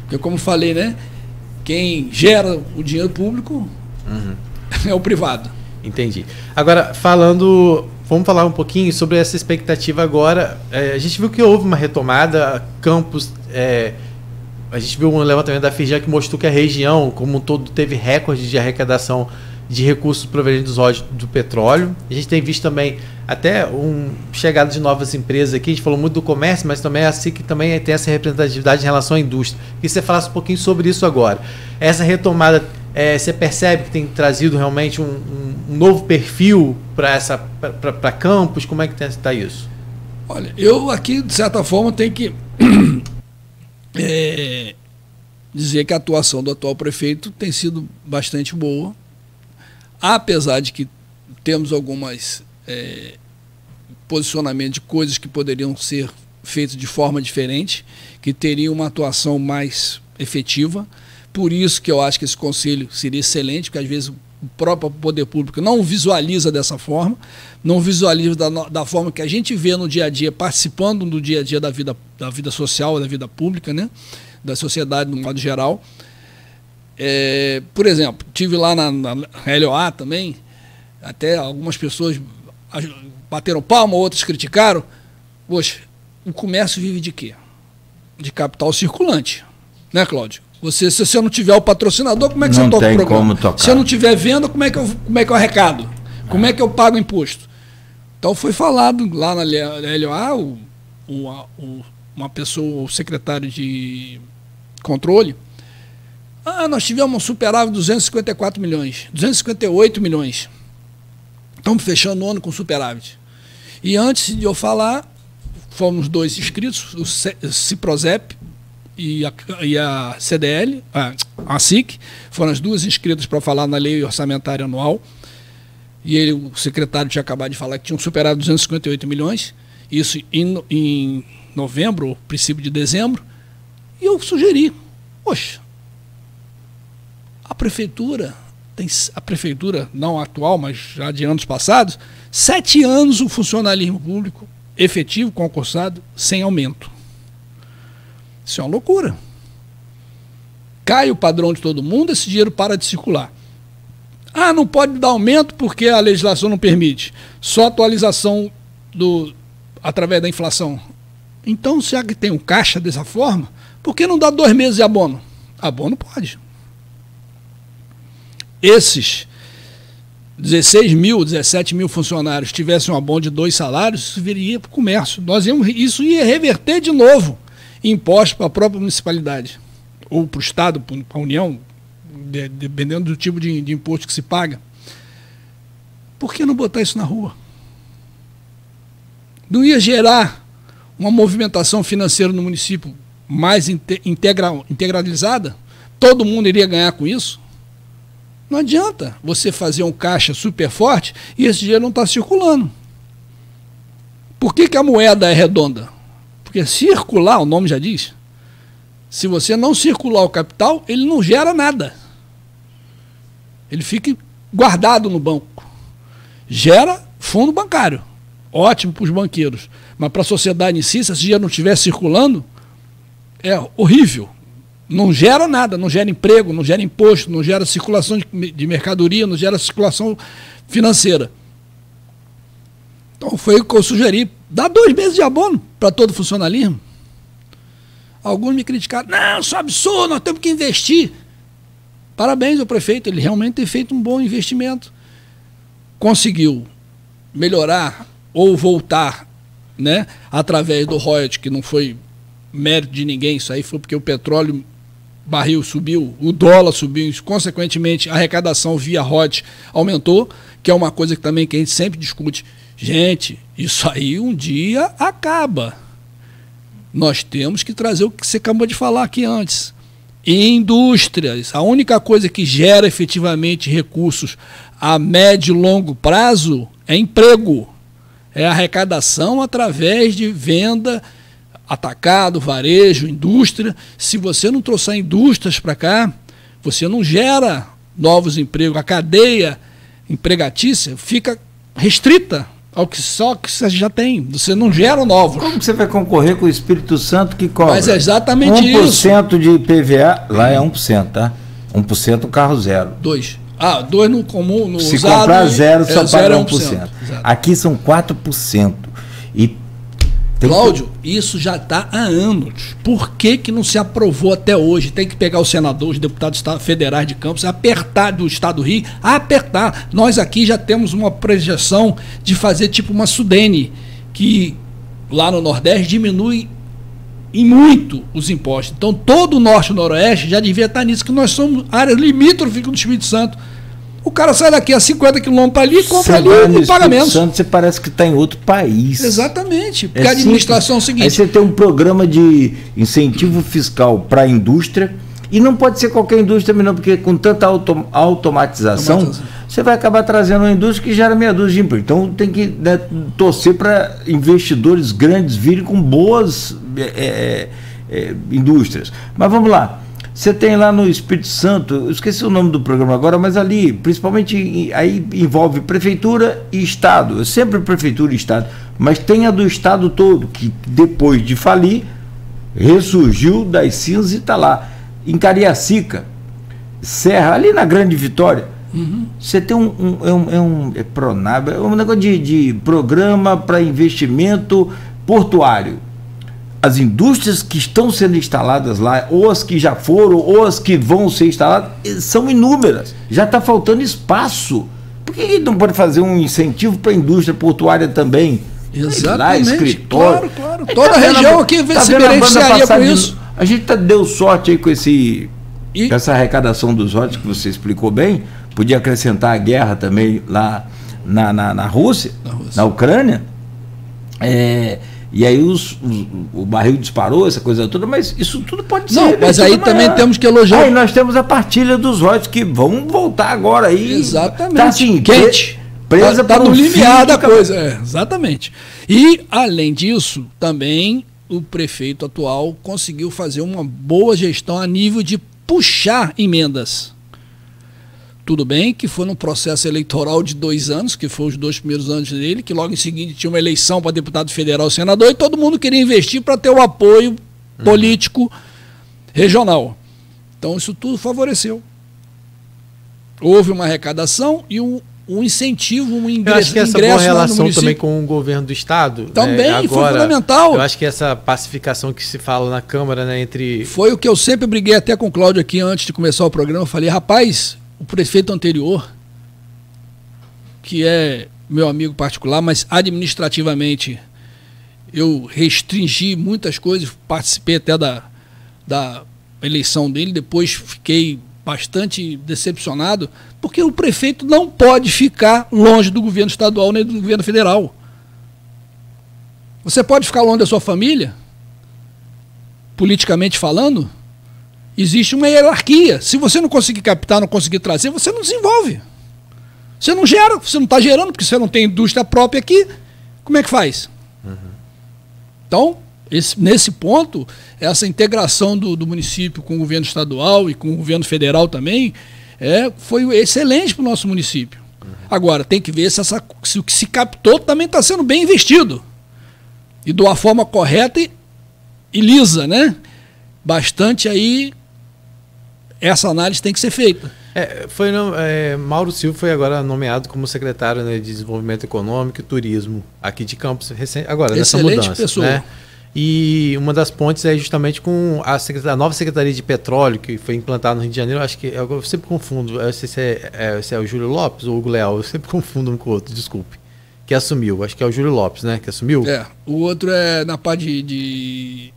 Porque, como falei, né, quem gera o dinheiro público é o privado. Entendi. Agora, vamos falar um pouquinho sobre essa expectativa agora. A gente viu que houve uma retomada. Campos, a gente viu um levantamento da FIGEA que mostrou que a região, como um todo, teve recorde de arrecadação de recursos provenientes do petróleo. A gente tem visto também até chegada de novas empresas aqui. A gente falou muito do comércio, mas também a SIC também tem essa representatividade em relação à indústria. Queria que você falasse um pouquinho sobre isso agora. Essa retomada, você percebe que tem trazido realmente um novo perfil para Campos? Como é que está isso? Olha, eu aqui, de certa forma, tenho que dizer que a atuação do atual prefeito tem sido bastante boa, apesar de que temos algumas posicionamentos de coisas que poderiam ser feitas de forma diferente, que teriam uma atuação mais efetiva. Por isso que eu acho que esse conselho seria excelente, porque às vezes o próprio poder público não visualiza dessa forma, não visualiza da forma que a gente vê no dia a dia, participando do dia a dia da vida social, da vida pública, né? Da sociedade no modo geral. Por exemplo, tive lá na LOA também, até algumas pessoas bateram palma, outras criticaram. Poxa, o comércio vive de quê? De capital circulante, né, Cláudio? Se você não tiver o patrocinador, como é que você toca o programa? Como tocar. Se eu não tiver venda, como é que eu arrecado? Como é que eu pago o imposto? Então foi falado lá na LOA, uma pessoa, o secretário de controle, nós tivemos um superávit de 254 milhões, 258 milhões. Estamos fechando o ano com superávit. E antes de eu falar, fomos 2 inscritos, o Ciprozep e a CDL, a SIC, foram as 2 inscritas para falar na lei orçamentária anual. E o secretário tinha acabado de falar que tinha um superávit de 258 milhões, isso em novembro, princípio de dezembro. E eu sugeri, poxa, a prefeitura, não atual, mas já de anos passados, 7 anos o funcionalismo público efetivo, concursado, sem aumento. Isso é uma loucura. Cai o padrão de todo mundo, esse dinheiro para de circular. Ah, não pode dar aumento porque a legislação não permite. Só atualização através da inflação. Então, se que tem um caixa dessa forma, por que não dá 2 meses de abono? Abono pode. Esses 16 mil, 17 mil funcionários tivessem um abono de 2 salários, isso viria para o comércio. Isso ia reverter de novo impostos para a própria municipalidade, ou para o Estado, para a União, dependendo do tipo de imposto que se paga. Por que não botar isso na rua? Não ia gerar uma movimentação financeira no município mais integralizada? Todo mundo iria ganhar com isso? Não adianta você fazer um caixa super forte e esse dinheiro não está circulando. Por que a moeda é redonda? Porque circular, o nome já diz, se você não circular o capital, ele não gera nada. Ele fica guardado no banco. Gera fundo bancário. Ótimo para os banqueiros. Mas para a sociedade em si, se esse dinheiro não estiver circulando, é horrível. Não gera nada, não gera emprego, não gera imposto, não gera circulação de mercadoria, não gera circulação financeira. Então foi o que eu sugeri. Dá 2 meses de abono para todo funcionalismo. Alguns me criticaram. Não, isso é absurdo, nós temos que investir. Parabéns ao prefeito, ele realmente tem feito um bom investimento. Conseguiu melhorar ou voltar, né, através do royalty, que não foi mérito de ninguém, isso aí foi porque o petróleo barril subiu, o dólar subiu, e, consequentemente a arrecadação via royalty aumentou, que é uma coisa que também que a gente sempre discute. Gente, isso aí um dia acaba. Nós temos que trazer o que você acabou de falar aqui antes. Indústrias, a única coisa que gera efetivamente recursos a médio e longo prazo é emprego, é arrecadação através de venda, atacado, varejo, indústria. Se você não trouxer indústrias para cá, você não gera novos empregos, a cadeia empregatícia fica restrita ao que só que você já tem, você não gera novos. Como você vai concorrer com o Espírito Santo que cobra? Mas é exatamente 1% isso. 1% de IPVA, lá é 1%, tá? 1% carro zero. 2. 2 no comum, no Se usado. comprar zero, só paga 1%. 1%. Aqui são 4%. E Cláudio, isso já está há anos. Por que não se aprovou até hoje? Tem que pegar o senador, os deputados federais de Campos, apertar do Estado do Rio, apertar. Nós aqui já temos uma projeção de fazer tipo uma Sudene, que lá no Nordeste diminui em muito os impostos. Então todo o Norte e o Noroeste já devia estar nisso, que nós somos áreas limítrofes do Espírito Santo. O cara sai daqui a 50 quilômetros ali, compra ali e paga menos. Você parece que está em outro país. Exatamente. Porque a administração é o seguinte. Aí você tem um programa de incentivo fiscal para a indústria, e não pode ser qualquer indústria, não, porque com tanta automatização, você vai acabar trazendo uma indústria que gera meia dúzia de emprego. Então tem que, né, torcer para investidores grandes virem com boas indústrias. Mas vamos lá. Você tem lá no Espírito Santo, eu esqueci o nome do programa agora, mas ali, principalmente, aí envolve prefeitura e Estado, sempre prefeitura e Estado, mas tem a do Estado todo, que depois de falir, ressurgiu das cinzas e está lá. Em Cariacica, Serra, ali na Grande Vitória, você tem Pronab, é um negócio de programa para investimento portuário. As indústrias que estão sendo instaladas lá, ou as que já foram, ou as que vão ser instaladas, são inúmeras. Já está faltando espaço. Por que não pode fazer um incentivo para a indústria portuária também? Exatamente. Lá, escritório. Claro. Toda a região aqui se beneficiaria com isso. A gente deu sorte aí com essa arrecadação dos royalties que você explicou bem. Podia acrescentar a guerra também lá na Rússia, na Ucrânia. E aí o barril disparou, essa coisa toda, mas isso tudo pode ser. Não, mas aí também temos que elogiar. Aí nós temos a partilha dos royalties que vão voltar agora aí. Exatamente. Tá assim, quente. Presa tá para no limiar da coisa. Exatamente. E, além disso, também o prefeito atual conseguiu fazer uma boa gestão a nível de puxar emendas. Tudo bem que foi num processo eleitoral de 2 anos, que foi os 2 primeiros anos dele, que logo em seguida tinha uma eleição para deputado federal e senador, e todo mundo queria investir para ter o apoio político regional. Então isso tudo favoreceu. houve uma arrecadação e um incentivo, um ingresso. Eu acho que essa boa relação também com o governo do Estado. Também, né? Agora, foi fundamental. Eu acho que essa pacificação que se fala na Câmara, né, entre... Foi o que eu sempre briguei até com o Cláudio aqui antes de começar o programa. Eu falei, rapaz, o prefeito anterior, que é meu amigo particular, mas administrativamente eu restringi muitas coisas, participei até da eleição dele, depois fiquei bastante decepcionado, porque o prefeito não pode ficar longe do governo estadual nem do governo federal. Você pode ficar longe da sua família, politicamente falando, existe uma hierarquia. Se você não conseguir captar, não conseguir trazer, você não desenvolve. Você não gera, você não está gerando, porque você não tem indústria própria aqui, como é que faz? Então, nesse ponto, essa integração do município com o governo estadual e com o governo federal também foi excelente para o nosso município. Agora, tem que ver se o que se captou também está sendo bem investido. E de uma forma correta e lisa, né? Bastante aí, essa análise tem que ser feita. Mauro Silva foi agora nomeado como secretário, né, de Desenvolvimento Econômico e Turismo aqui de Campos, agora nessa mudança. Pessoa. Né? E uma das pontes é justamente com a nova Secretaria de Petróleo, que foi implantada no Rio de Janeiro. Acho que eu sempre confundo, eu não sei se é o Júlio Lopes ou o Hugo Leal, eu sempre confundo um com o outro, desculpe. Que assumiu, acho que é o Júlio Lopes, né? Que assumiu. O outro é na parte de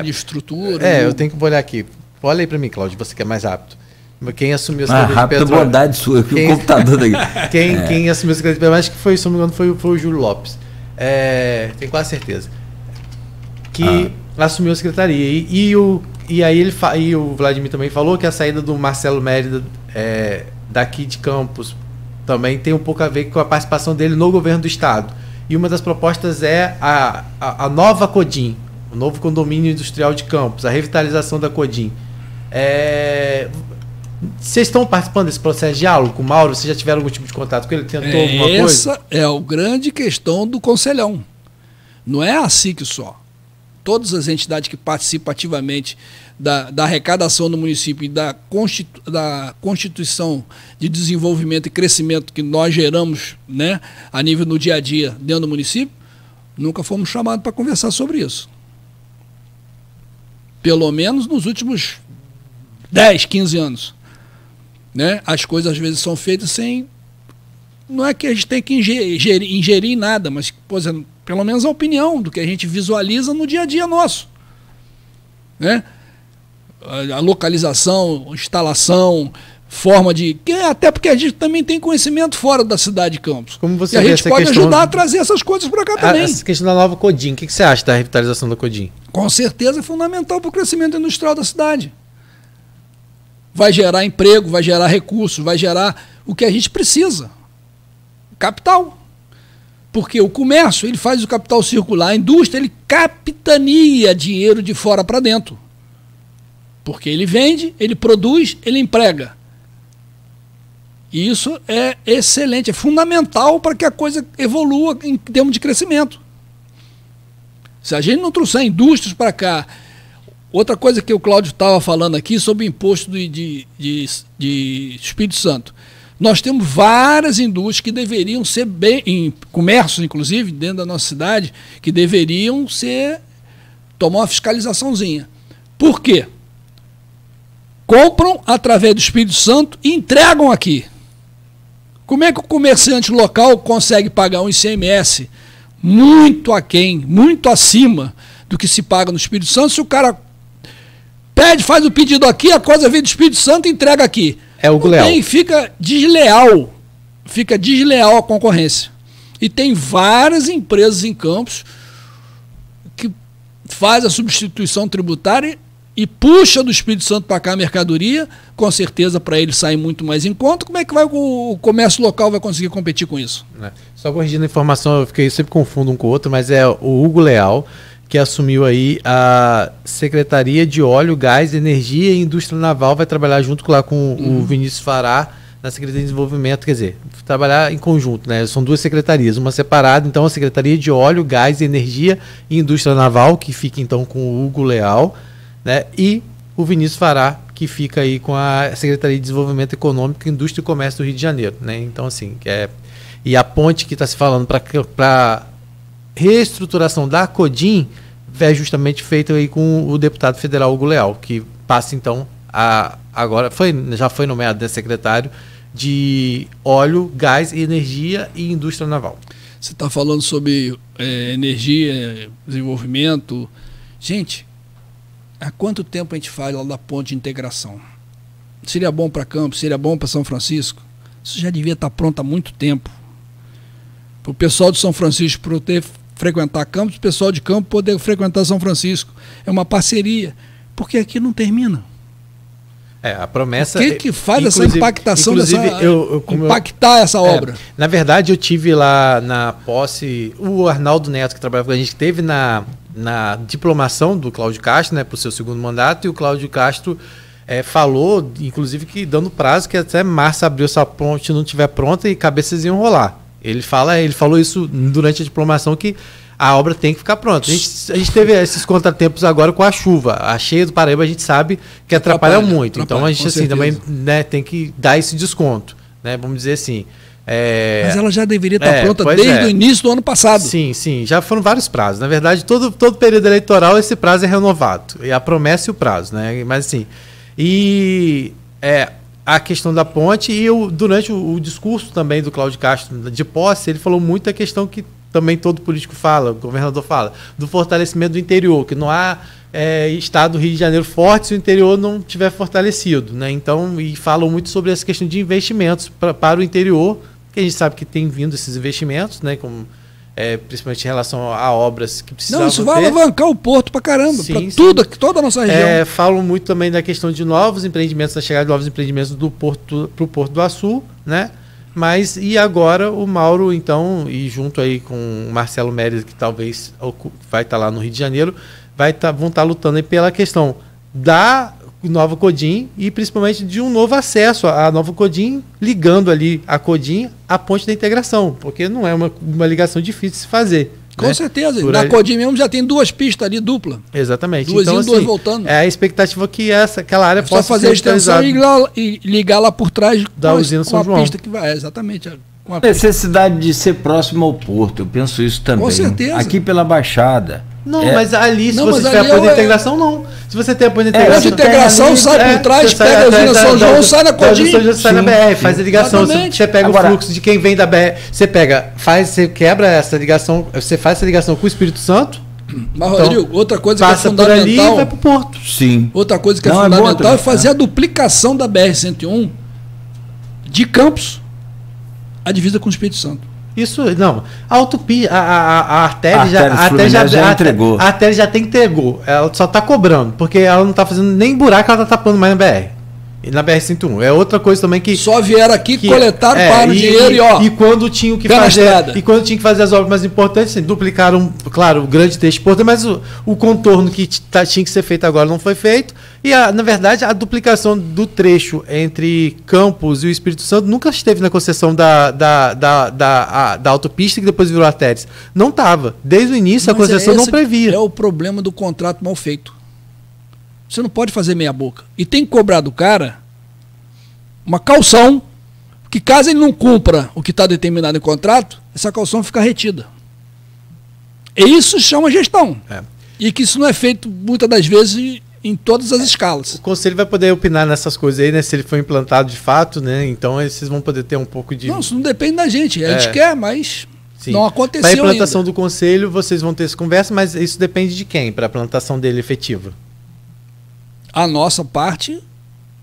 estrutura. Eu tenho que olhar aqui. Olha aí para mim, Cláudio, você que é mais rápido. Quem assumiu a Secretaria de Petróleo? Rápida bondade sua, que o computador daqui. Quem assumiu a Secretaria de Petróleo, acho que foi, se não me engano, foi o Júlio Lopes. Tenho quase certeza. Que assumiu a secretaria. E aí o Vladimir também falou que a saída do Marcelo Mérida daqui de Campos também tem um pouco a ver com a participação dele no governo do estado. E uma das propostas é a nova Codim, o novo condomínio industrial de Campos, a revitalização da Codim. Vocês estão participando desse processo de diálogo com o Mauro? Vocês já tiveram algum tipo de contato com ele? Tentou alguma coisa? Essa é a grande questão do Conselhão. Não é a SIC só. Todas as entidades que participam ativamente da arrecadação do município e da constituição de desenvolvimento e crescimento que nós geramos, né, a nível no dia a dia dentro do município, nunca fomos chamados para conversar sobre isso. Pelo menos nos últimos 10, 15 anos. Né? As coisas às vezes são feitas sem... Não é que a gente tem que ingerir nada, mas, por exemplo, pelo menos a opinião do que a gente visualiza no dia a dia nosso. Né? A localização, instalação, forma de... Até porque a gente também tem conhecimento fora da cidade de Campos. Como você e a gente pode ajudar a trazer essas coisas para cá também. Essa questão da nova Codim, o que você acha da revitalização da Codim? Com certeza é fundamental para o crescimento industrial da cidade. Vai gerar emprego, vai gerar recursos, vai gerar o que a gente precisa. Capital. Porque o comércio, ele faz o capital circular, a indústria, ele capitania dinheiro de fora para dentro. Porque ele vende, ele produz, ele emprega. E isso é excelente, é fundamental para que a coisa evolua em termos de crescimento. Se a gente não trouxer indústrias para cá... Outra coisa que o Cláudio estava falando aqui sobre o imposto de Espírito Santo. Nós temos várias indústrias que deveriam ser bem, em comércio inclusive, dentro da nossa cidade, que deveriam tomar uma fiscalizaçãozinha. Por quê? Compram através do Espírito Santo e entregam aqui. Como é que o comerciante local consegue pagar um ICMS muito aquém, muito acima do que se paga no Espírito Santo, se o cara faz o pedido aqui, a coisa vem do Espírito Santo e entrega aqui. O Léo. Fica desleal a concorrência. E tem várias empresas em Campos que faz a substituição tributária e puxa do Espírito Santo para cá a mercadoria, com certeza para ele sair muito mais em conta. Como é que o comércio local vai conseguir competir com isso? Só corrigindo a informação, eu sempre confundo um com o outro, mas é o Hugo Leal, que assumiu aí a Secretaria de Óleo, Gás, Energia e Indústria Naval, vai trabalhar junto lá com o Vinícius Fará na Secretaria de Desenvolvimento, quer dizer, trabalhar em conjunto, né? São duas secretarias, uma separada, então a Secretaria de Óleo, Gás, Energia e Indústria Naval, que fica então com o Hugo Leal, né? E o Vinícius Fará, que fica aí com a Secretaria de Desenvolvimento Econômico, Indústria e Comércio do Rio de Janeiro, né? Então, assim, e a ponte que está se falando para reestruturação da CODIM é justamente feita aí com o deputado federal Hugo Leal, que passa, então, agora já foi nomeado secretário de óleo, gás, energia e indústria naval. Você está falando sobre energia, desenvolvimento. Gente, há quanto tempo a gente fala lá da ponte de integração? Seria bom para Campos, seria bom para São Francisco? Isso já devia estar pronto há muito tempo. Para o pessoal de São Francisco poder frequentar Campos, o pessoal de Campos poder frequentar São Francisco. É uma parceria, porque aqui não termina. A promessa... O que faz essa impactação, impactar essa obra? Na verdade, eu tive lá na posse, o Arnaldo Neto, que trabalhava com a gente, teve na diplomação do Cláudio Castro, né, para o seu segundo mandato, e o Cláudio Castro falou, inclusive, que dando prazo, que até março, abril, se a ponte não estiver pronta e cabeças iam rolar. Ele falou isso durante a diplomação, que a obra tem que ficar pronta. A gente teve esses contratempos agora com a chuva. A cheia do Paraíba a gente sabe que atrapalha muito. Então a gente assim, também, né, tem que dar esse desconto, né? Vamos dizer assim. Mas ela já deveria estar pronta desde o início do ano passado. Sim, já foram vários prazos. Na verdade, todo período eleitoral esse prazo é renovado. E a promessa e o prazo, né? Mas assim, a questão da ponte, e durante o discurso também do Cláudio Castro de posse, ele falou muito a questão que também todo político fala, o governador fala, do fortalecimento do interior, que não há estado do Rio de Janeiro forte se o interior não tiver fortalecido, né? Então, e falam muito sobre essa questão de investimentos para o interior, que a gente sabe que tem vindo esses investimentos, né? Como, principalmente em relação a obras que precisavam. Não, isso vai alavancar o porto para caramba, para toda a nossa região. Falam muito também da questão de novos empreendimentos, da chegada de novos empreendimentos do porto para o Porto do Açu, né? Mas, e agora o Mauro, então, e junto aí com o Marcelo Mérida, que talvez vai estar lá no Rio de Janeiro, vão estar lutando aí pela questão da nova CODIM e principalmente de um novo acesso à nova CODIM, ligando ali a CODIM à ponte da integração, porque não é uma ligação difícil de se fazer. Com certeza. Na CODIM mesmo já tem 2 pistas ali dupla. Exatamente. Duas então, indo, 2 voltando. É a expectativa que aquela área possa fazer a extensão e ligar lá por trás da usina São João. Pista que vai, exatamente. Com a necessidade de ser próximo ao porto, eu penso isso também. Com certeza. Aqui pela Baixada. Não, mas ali, se você tiver apoio de integração, não. Se você tem apoio de integração... de integração, sai por trás, pega a usina São João, sai na CODIM. Sai na BR, faz a ligação. Você pega o fluxo de quem vem da BR, você quebra essa ligação, você faz essa ligação com o Espírito Santo. Mas, Rodrigo, outra coisa que é fundamental... Passa por ali e vai para o porto. Sim. Outra coisa que é fundamental é fazer a duplicação da BR-101 de Campos à divisa com o Espírito Santo. Isso, não. A autopista, a artéria já entregou. A artéria já entregou. Ela só está cobrando, porque ela não está fazendo nem buraco, ela está tapando mais na BR. E na BR-101. É outra coisa também que... Só vieram aqui, coletaram, pagaram dinheiro e quando tinham que fazer as obras mais importantes, assim, duplicaram, claro, o grande trecho importante, mas o contorno que tinha que ser feito agora não foi feito. E, na verdade, a duplicação do trecho entre Campos e o Espírito Santo nunca esteve na concessão da autopista, que depois virou artérias. Não estava. Desde o início, a concessão não previa. É o problema do contrato mal feito. Você não pode fazer meia boca. E tem que cobrar do cara uma caução, que caso ele não cumpra o que está determinado em contrato, essa caução fica retida. E isso chama gestão. E que isso não é feito muitas das vezes em todas as escalas. O conselho vai poder opinar nessas coisas aí, né? Se ele for implantado de fato, né? Então vocês vão poder ter um pouco de... Não, isso não depende da gente. A gente quer, mas sim, não aconteceu ainda. Para a implantação do conselho, vocês vão ter essa conversa, mas isso depende de quem para a implantação dele efetiva? A nossa parte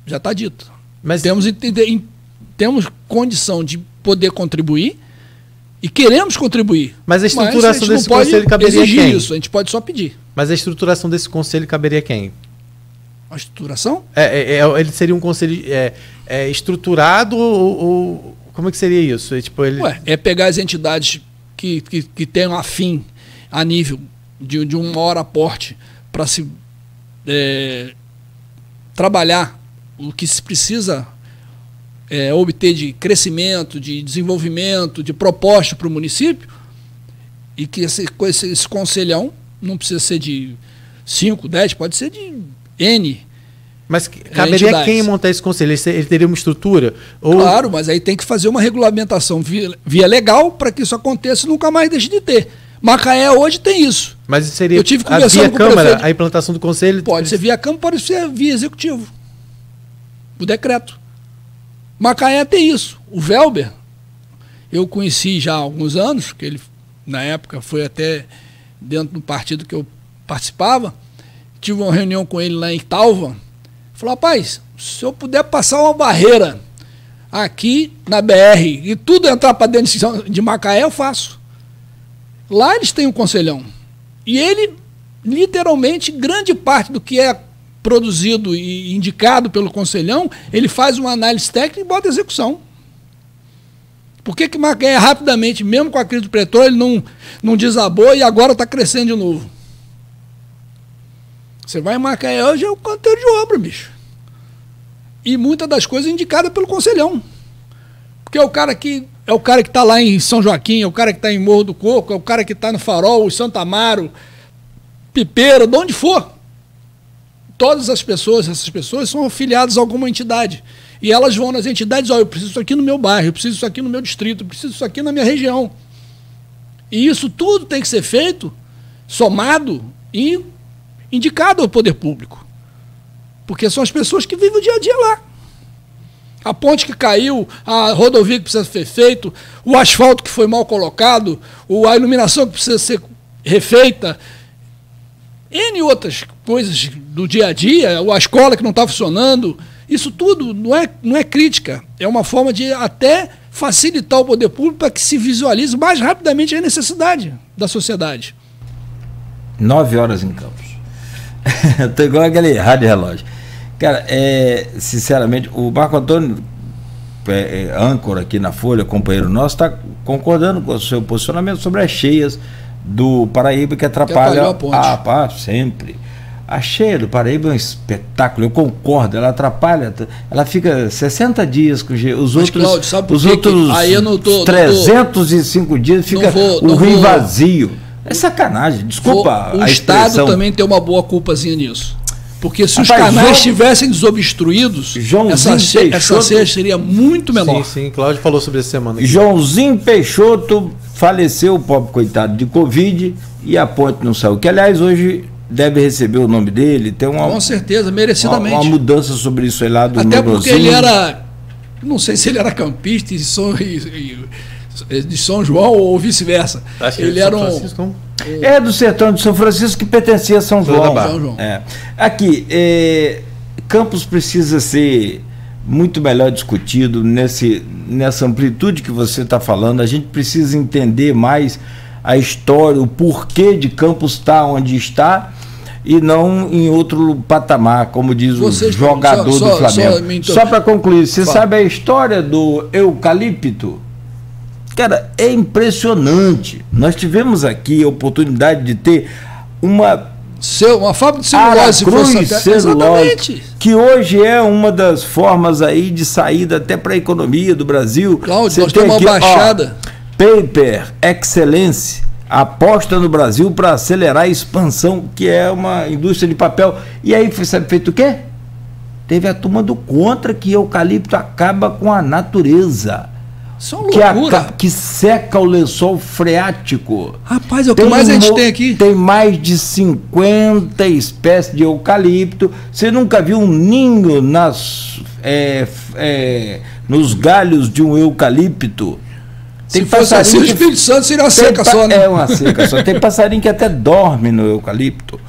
já está dito. Mas temos condição de poder contribuir e queremos contribuir. Mas a estruturação desse conselho caberia quem? Isso, a gente pode só pedir. Mas a estruturação desse conselho caberia quem? A estruturação? Ele seria um conselho estruturado ou como é que seria isso? É pegar as entidades que tenham afim a nível de um maior aporte para se trabalhar o que se precisa obter de crescimento, de desenvolvimento, de proposta para o município, e que esse conselhão não precisa ser de 5, 10, pode ser de N Mas caberia entidades. quem montar esse conselho? Ele teria uma estrutura? Ou... Claro, mas aí tem que fazer uma regulamentação via legal para que isso aconteça e nunca mais deixe de ter. Macaé hoje tem isso. Mas seria Eu tive conversando via com o Câmara, prefeito. a implantação do conselho? Pode ser via Câmara, pode ser via Executivo. O decreto. Macaé tem isso. O Velber, eu conheci já há alguns anos, porque ele, na época, foi até dentro do partido que eu participava. Tive uma reunião com ele lá em Italva. Falou, rapaz, se eu puder passar uma barreira aqui na BR e tudo entrar para dentro de Macaé, eu faço. Lá eles têm um conselhão. E ele, literalmente, grande parte do que é produzido e indicado pelo conselhão, ele faz uma análise técnica e bota em execução. Por que Macaé, rapidamente, mesmo com a crise do petróleo, ele não desabou e agora está crescendo de novo? Você vai em Macaé hoje, é o canteiro de obra, bicho. E muitas das coisas indicadas pelo conselhão. Porque é o cara que está lá em São Joaquim, é o cara que está em Morro do Coco, é o cara que está no Farol, Santa Amaro, Pipeira, de onde for. Todas essas pessoas são afiliadas a alguma entidade. E elas vão nas entidades, eu preciso disso aqui no meu bairro, eu preciso disso aqui no meu distrito, eu preciso disso aqui na minha região. E isso tudo tem que ser feito, somado e indicado ao poder público. Porque são as pessoas que vivem o dia a dia lá. A ponte que caiu, a rodovia que precisa ser feita, o asfalto que foi mal colocado, a iluminação que precisa ser refeita, N outras coisas do dia a dia, a escola que não está funcionando, isso tudo não é crítica, é uma forma de até facilitar o poder público para que se visualize mais rapidamente a necessidade da sociedade. 9 horas em Campos. Estou igual aquele rádio relógio. Cara, sinceramente, o Marco Antônio, âncora aqui na Folha, companheiro nosso, está concordando com o seu posicionamento sobre as cheias do Paraíba que atrapalha a ponte. Sempre. A cheia do Paraíba é um espetáculo, eu concordo, ela atrapalha, ela fica 60 dias com os outros, Cláudio, sabe os outros aí eu não tô, 305 dias fica o rio vazio. É sacanagem, desculpa o a Estado expressão. também tem uma boa culpazinha nisso. Porque se os canais estivessem desobstruídos, essa cheia seria muito menor. Sim, Cláudio falou sobre essa semana. Joãozinho Peixoto faleceu, o pobre coitado, de Covid, e a ponte não saiu. Que, aliás, hoje deve receber o nome dele. Tem uma, com certeza, merecidamente. Uma mudança sobre isso aí lá do Até porque ele era, não sei se ele era campista de São João ou vice-versa. Ele era É do sertão de São Francisco, que pertencia a São João. Aqui, Campos precisa ser muito melhor discutido nessa amplitude que você está falando. A gente precisa entender mais a história, o porquê de Campos estar onde está e não em outro patamar, como diz o jogador do Flamengo. Só para concluir, você sabe a história do eucalipto? Cara, é impressionante. Nós tivemos aqui a oportunidade de ter uma fábrica de celulose, exatamente, que hoje é uma das formas aí de saída até para a economia do Brasil. Cláudio, nós temos uma baixada. Paper Excellence aposta no Brasil para acelerar a expansão, que é uma indústria de papel. E aí foi feito o quê? Teve a turma do contra que eucalipto acaba com a natureza. Isso é uma loucura. Que seca o lençol freático. Rapaz, é o que mais a gente tem aqui. Tem mais de 50 espécies de eucalipto. Você nunca viu um ninho nos galhos de um eucalipto? Tem passarinho. Se o Espírito Santo seria uma seca só, né? É uma seca só. Tem passarinho que até dorme no eucalipto.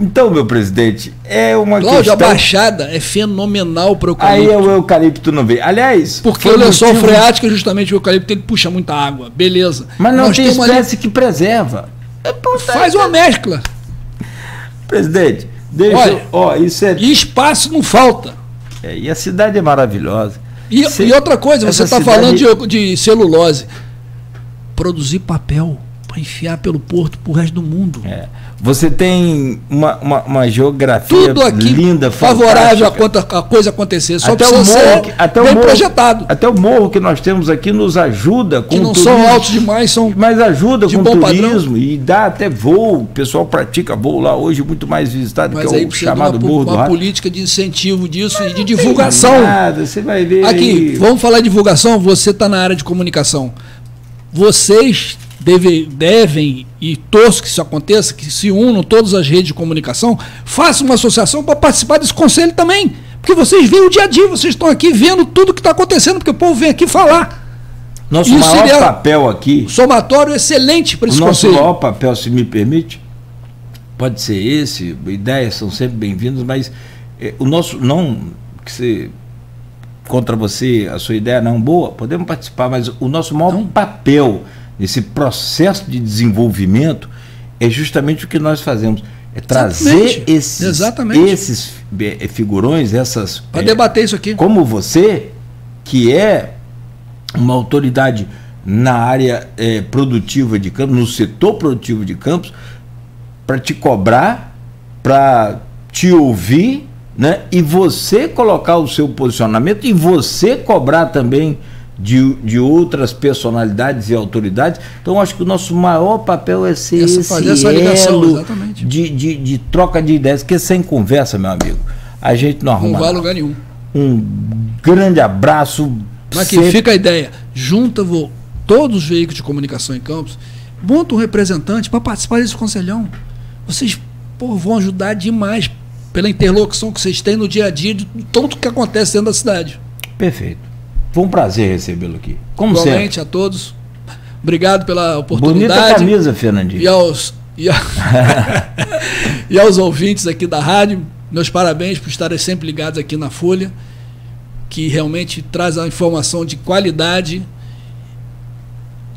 Então, meu presidente, é uma Cláudio, questão... a baixada é fenomenal para o eucalipto. Aí o eucalipto não vem. Aliás... Porque o lençol freático é justamente o eucalipto, ele puxa muita água. Beleza. Mas não tem espécie que preserva. Faz uma mescla. Presidente, isso é... E espaço não falta. E a cidade é maravilhosa. E outra coisa, você está falando de celulose. Produzir papel. para enfiar pelo porto pro resto do mundo. Você tem uma geografia tudo aqui linda, favorável a coisa acontecer. Só precisa ser bem projetado. Até o morro que nós temos aqui nos ajuda com que não turismo, são altos demais, são mas ajuda de com bom turismo padrão. E dá até voo. O pessoal pratica voo lá hoje muito mais visitado, mas que é o chamado Morro do Uma Rato. política de incentivo disso e de divulgação. Nada, você vai ver aqui, aí. Vamos falar de divulgação? Você está na área de comunicação. Vocês devem, e torço que isso aconteça, que se unam todas as redes de comunicação, façam uma associação para participar desse conselho também. Porque vocês veem o dia a dia, vocês estão aqui vendo tudo que está acontecendo, porque o povo vem aqui falar. Nosso maior papel aqui. Somatório excelente para esse nosso conselho. Maior papel, se me permite, pode ser esse, ideias são sempre bem-vindas, mas o nosso, não que você, contra você, a sua ideia não boa, podemos participar, mas o nosso maior papel nesse processo de desenvolvimento é justamente o que nós fazemos, é trazer esses figurões, essas... Para debater isso aqui. Como você, que é uma autoridade na área produtiva de Campos, no setor produtivo de Campos, para te cobrar, para te ouvir, né? E você colocar o seu posicionamento e você cobrar também de outras personalidades e autoridades. Então, acho que o nosso maior papel é ser fazer essa ligação, elo exatamente. de troca de ideias, porque sem conversa, meu amigo, a gente não arruma. Não vai a lugar nenhum. Um grande abraço. Mas aqui fica a ideia, junta todos os veículos de comunicação em Campos, monta um representante para participar desse conselhão. Vocês vão ajudar demais pela interlocução que vocês têm no dia a dia de tudo que acontece dentro da cidade. Perfeito. Foi um prazer recebê-lo aqui. Como igualmente sempre. A todos. Obrigado pela oportunidade. Bonita camisa, Fernandinho. E aos ouvintes aqui da rádio, meus parabéns por estarem sempre ligados aqui na Folha, que realmente traz a informação de qualidade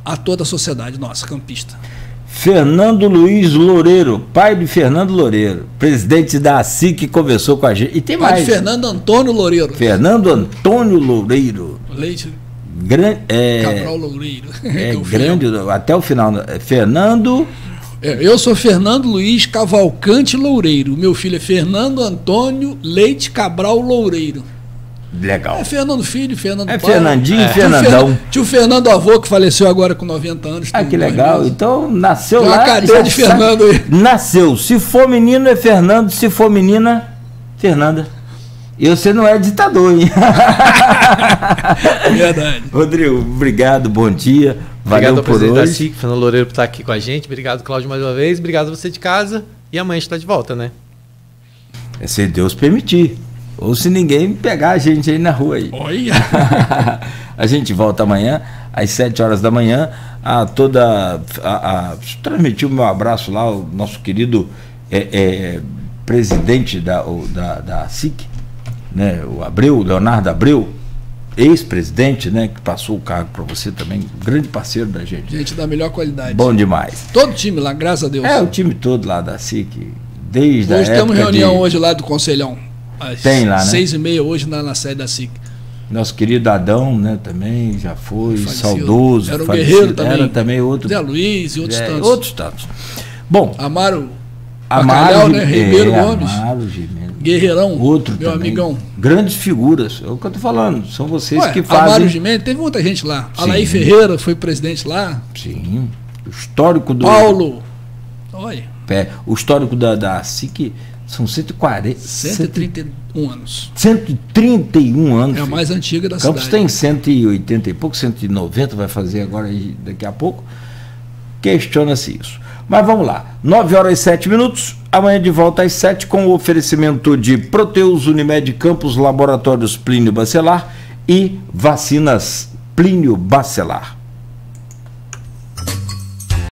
a toda a sociedade nossa, campista. Fernando Luiz Loureiro, pai de Fernando Loureiro, presidente da ASIC, que conversou com a gente. E tem pai mais. De Fernando Antônio Loureiro. Fernando Antônio Loureiro. Leite Cabral Loureiro. Grande, até o final. Fernando... eu sou Fernando Luiz Cavalcante Loureiro. Meu filho é Fernando Antônio Leite Cabral Loureiro. Legal. É Fernando Filho, Fernando pai. Fernandinho e Fernandão. Tio Fernando avô, que faleceu agora com 90 anos. Que legal. Então, nasceu tem lá... uma cadeia de Fernando aí. Nasceu. Se for menino, é Fernando. Se for menina, Fernanda. E você não é ditador, hein? Verdade. Rodrigo, obrigado, bom dia. Valeu obrigado por ao presidente hoje. da SIC, Fernando Loureiro, por estar aqui com a gente. Obrigado, Cláudio, mais uma vez. Obrigado a você de casa. E amanhã a gente está de volta, né? Se Deus permitir. Ou se ninguém pegar a gente aí na rua aí. Olha. A gente volta amanhã, às 7 horas da manhã. Transmitir o meu abraço lá, o nosso querido presidente da SIC, né, o Abreu, Leonardo Abreu, ex-presidente, né, que passou o cargo para você também, grande parceiro da gente. Gente da melhor qualidade. Bom demais. Todo time lá, graças a Deus. O time todo lá da SIC, desde hoje a época. Hoje temos reunião hoje lá do Conselhão. Tem lá, né? 6h30 hoje na sede da SIC. Nosso querido Adão, né, também já foi saudoso. Era um guerreiro também. Era também outro. Zé Luiz e outros tantos. Outros tantos. Bom. Amaro Bacalhau, né? Ribeiro Gomes. Amaro Gimenez. Guerreirão. Outro meu também. Amigão. Grandes figuras. É o que eu tô falando. São vocês que fazem. Amaro Gimenez, teve muita gente lá. Sim. Alaí Ferreira foi presidente lá. Sim. O histórico do. Paulo. Olha. O histórico da SIC são 131 anos. 131 anos. É a mais antiga da Campos cidade. tem 180 e pouco, 190 vai fazer agora daqui a pouco. Questiona-se isso. Mas vamos lá. 9h07. Amanhã de volta às 7 com o oferecimento de Proteus, Unimed Campos, Laboratórios Plínio Bacelar e Vacinas Plínio Bacelar.